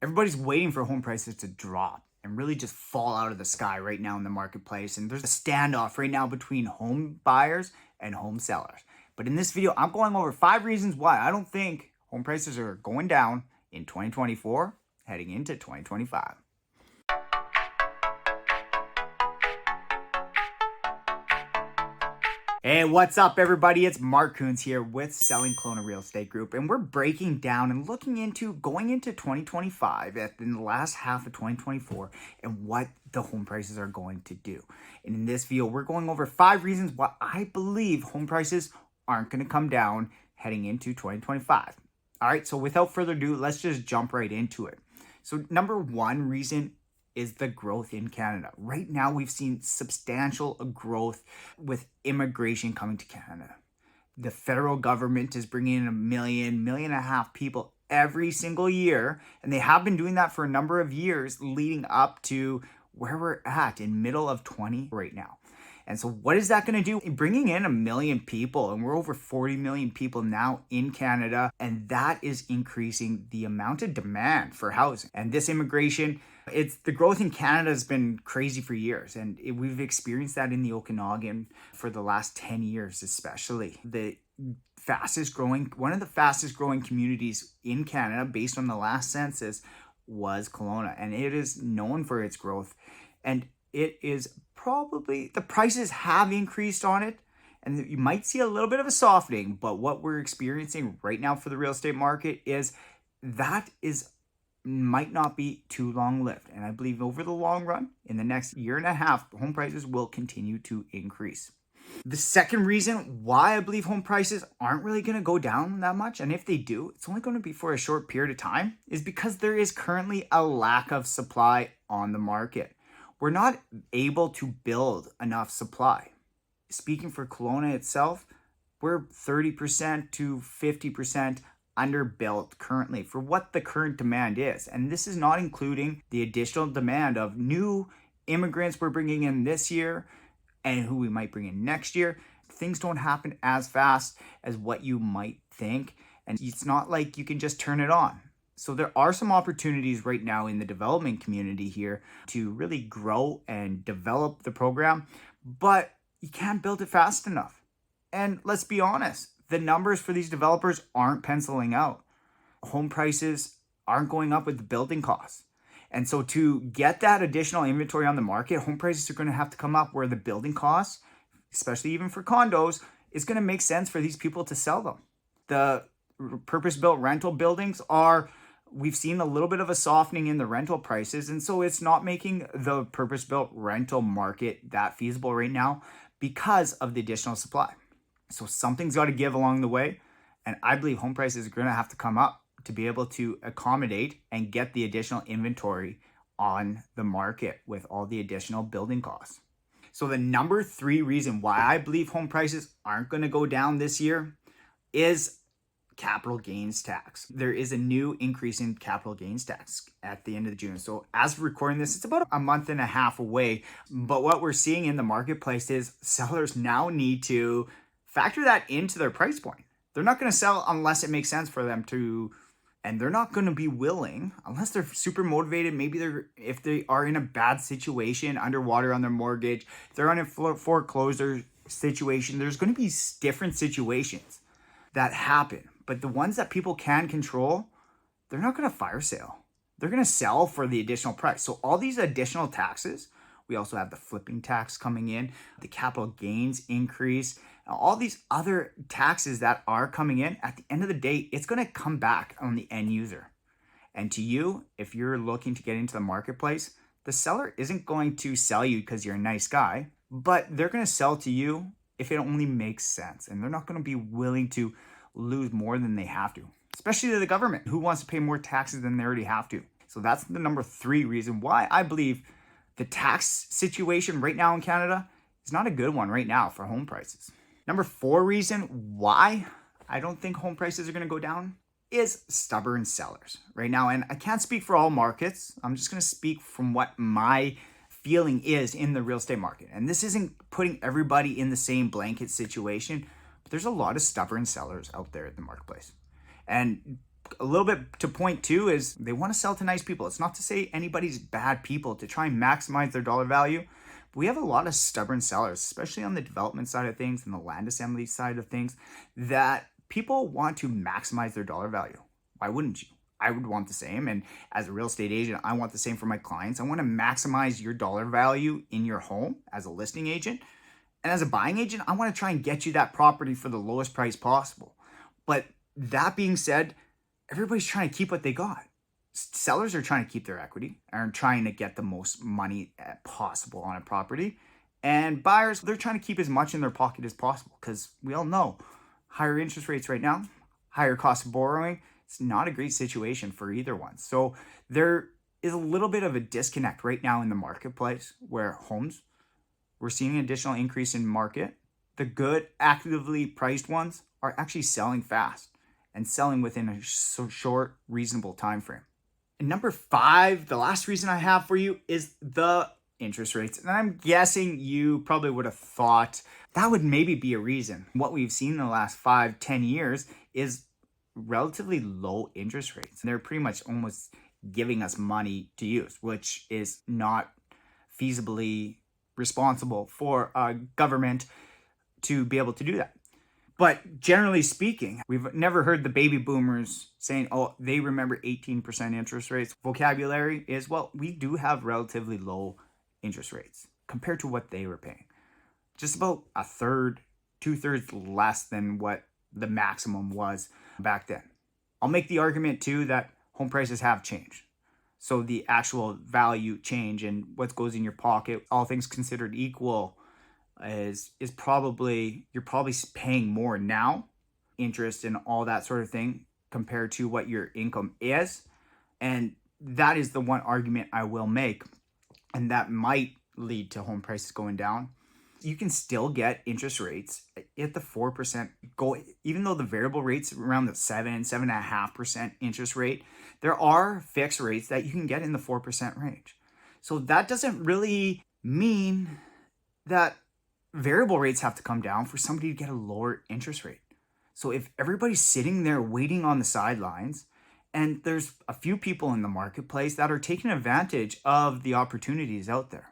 Everybody's waiting for home prices to drop and really just fall out of the sky right now in the marketplace. And there's a standoff right now between home buyers and home sellers. But in this video, I'm going over 5 reasons why I don't think home prices are going down in 2024 heading into 2025. Hey, what's up, everybody? It's Mark Coons here with Selling Kelowna Real Estate Group, and we're breaking down and looking into going into 2025 in the last half of 2024 and what the home prices are going to do. And in this video, we're going over 5 reasons why I believe home prices aren't going to come down heading into 2025. All right, so without further ado, let's just jump right into it. So number 1 reason is the growth in Canada. Right now, we've seen substantial growth with immigration coming to Canada. The federal government is bringing in 1 million, 1.5 million people every single year, and they have been doing that for a number of years leading up to where we're at in middle of 20 right now. And so what is that going to do? Bringing in 1 million people, and we're over 40 million people now in Canada, and that is increasing the amount of demand for housing. And this immigration, the growth in Canada has been crazy for years, and we've experienced that in the Okanagan for the last 10 years, especially. One of the fastest growing communities in Canada, based on the last census, was Kelowna, and it is known for its growth. And it is probably, the prices have increased on it, and you might see a little bit of a softening, but what we're experiencing right now for the real estate market is might not be too long lived. And I believe over the long run, in the next year and a half, home prices will continue to increase. The second reason why I believe home prices aren't really going to go down that much, and if they do, it's only going to be for a short period of time, is because there is currently a lack of supply on the market. We're not able to build enough supply. Speaking for Kelowna itself, we're 30% to 50% underbuilt currently for what the current demand is. And this is not including the additional demand of new immigrants we're bringing in this year and who we might bring in next year. Things don't happen as fast as what you might think, and it's not like you can just turn it on. So there are some opportunities right now in the development community here to really grow and develop the program, but you can't build it fast enough. And let's be honest, the numbers for these developers aren't penciling out. Home prices aren't going up with the building costs. And so to get that additional inventory on the market, home prices are going to have to come up where the building costs, especially even for condos, is going to make sense for these people to sell them. The purpose-built rental buildings we've seen a little bit of a softening in the rental prices, and so it's not making the purpose-built rental market that feasible right now because of the additional supply. So something's got to give along the way, and I believe home prices are going to have to come up to be able to accommodate and get the additional inventory on the market with all the additional building costs. So the number 3 reason why I believe home prices aren't going to go down this year is capital gains tax. There is a new increase in capital gains tax at the end of June. So as we're recording this, it's about a month and a half away. But what we're seeing in the marketplace is sellers now need to factor that into their price point. They're not going to sell unless it makes sense for them to, and they're not going to be willing, unless they're super motivated. Maybe if they are in a bad situation, underwater on their mortgage, if they're on a foreclosure situation, there's going to be different situations that happen. But the ones that people can control, they're not going to fire sale. They're going to sell for the additional price. So all these additional taxes, we also have the flipping tax coming in, the capital gains increase, all these other taxes that are coming in, at the end of the day, it's going to come back on the end user. And to you, if you're looking to get into the marketplace, the seller isn't going to sell you because you're a nice guy, but they're going to sell to you if it only makes sense. And they're not going to be willing to lose more than they have to, especially to the government, who wants to pay more taxes than they already have to. So that's the number 3 reason why I believe the tax situation right now in Canada is not a good one right now for home prices. Number 4 reason why I don't think home prices are going to go down is stubborn sellers right now. And I can't speak for all markets. I'm just going to speak from what my feeling is in the real estate market. And this isn't putting everybody in the same blanket situation, but there's a lot of stubborn sellers out there in the marketplace. And A little bit to point to is they want to sell to nice people. It's not to say anybody's bad people to try and maximize their dollar value. But we have a lot of stubborn sellers, especially on the development side of things and the land assembly side of things, that people want to maximize their dollar value. Why wouldn't you? I would want the same. And as a real estate agent, I want the same for my clients. I want to maximize your dollar value in your home as a listing agent. And as a buying agent, I want to try and get you that property for the lowest price possible. But that being said, everybody's trying to keep what they got. Sellers are trying to keep their equity and trying to get the most money possible on a property. And buyers, they're trying to keep as much in their pocket as possible, because we all know higher interest rates right now, higher cost of borrowing, it's not a great situation for either one. So there is a little bit of a disconnect right now in the marketplace where homes, we're seeing an additional increase in market. The good, actively priced ones are actually selling fast and selling within a short, reasonable time frame. And number 5, the last reason I have for you is the interest rates. And I'm guessing you probably would have thought that would maybe be a reason. What we've seen in the last 5-10 years is relatively low interest rates. They're pretty much almost giving us money to use, which is not feasibly responsible for a government to be able to do that. But generally speaking, we've never heard the baby boomers saying, oh, they remember 18% interest rates. Vocabulary is, well, we do have relatively low interest rates compared to what they were paying. Just about a third, 2/3 less than what the maximum was back then. I'll make the argument too that home prices have changed. So the actual value change and what goes in your pocket, all things considered equal, is probably, you're probably paying more now, interest and all that sort of thing, compared to what your income is. And that is the one argument I will make, and that might lead to home prices going down. You can still get interest rates at the 4% go, even though the variable rates around the 7.5% interest rate. There are fixed rates that you can get in the 4% range. So that doesn't really mean that variable rates have to come down for somebody to get a lower interest rate. So if everybody's sitting there waiting on the sidelines, and there's a few people in the marketplace that are taking advantage of the opportunities out there.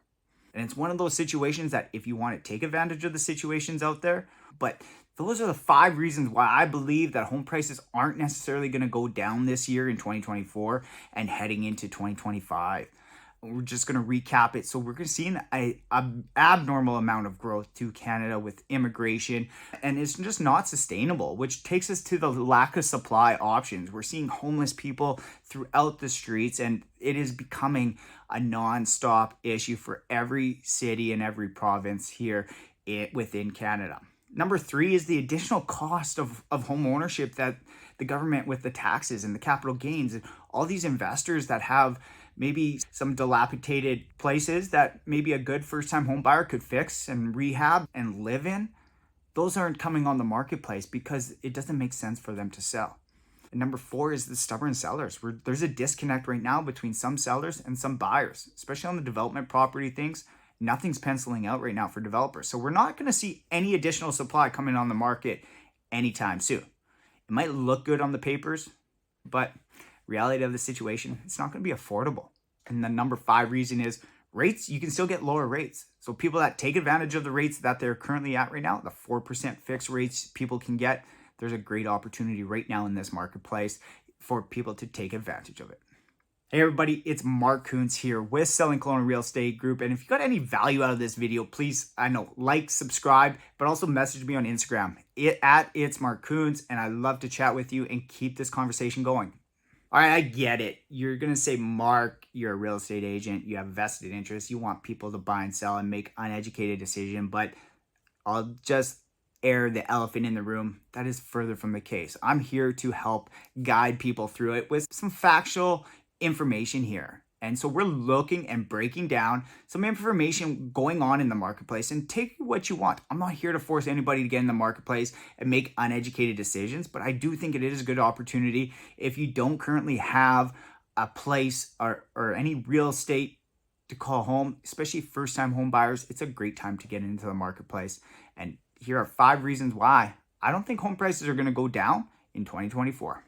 And it's one of those situations that if you want to take advantage of the situations out there, but those are the 5 reasons why I believe that home prices aren't necessarily going to go down this year in 2024 and heading into 2025. We're just going to recap it. So we're going to see an abnormal amount of growth to Canada with immigration, and it's just not sustainable, which takes us to the lack of supply options. We're seeing homeless people throughout the streets, and it is becoming a non-stop issue for every city and every province here within Canada. Number 3 is the additional cost of home ownership that the government, with the taxes and the capital gains and all these investors that have maybe some dilapidated places that maybe a good first-time home buyer could fix and rehab and live in, those aren't coming on the marketplace because it doesn't make sense for them to sell. And number 4 is the stubborn sellers. There's a disconnect right now between some sellers and some buyers, especially on the development property things. Nothing's penciling out right now for developers. So we're not going to see any additional supply coming on the market anytime soon. It might look good on the papers, but reality of the situation, it's not going to be affordable. And the number 5 reason is rates. You can still get lower rates. So people that take advantage of the rates that they're currently at right now, the 4% fixed rates people can get, there's a great opportunity right now in this marketplace for people to take advantage of it. Hey everybody, it's Mark Kuntz here with Selling Kelowna Real Estate Group. And if you got any value out of this video, please, like, subscribe, but also message me on Instagram at It's Mark Kuntz. And I'd love to chat with you and keep this conversation going. All right, I get it. You're going to say, Mark, you're a real estate agent. You have vested interest. You want people to buy and sell and make uneducated decisions. But I'll just air the elephant in the room. That is further from the case. I'm here to help guide people through it with some factual information here. And so we're looking and breaking down some information going on in the marketplace, and take what you want. I'm not here to force anybody to get in the marketplace and make uneducated decisions, but I do think it is a good opportunity if you don't currently have a place or any real estate to call home, especially first-time home buyers. It's a great time to get into the marketplace. And here are 5 reasons why I don't think home prices are going to go down in 2024.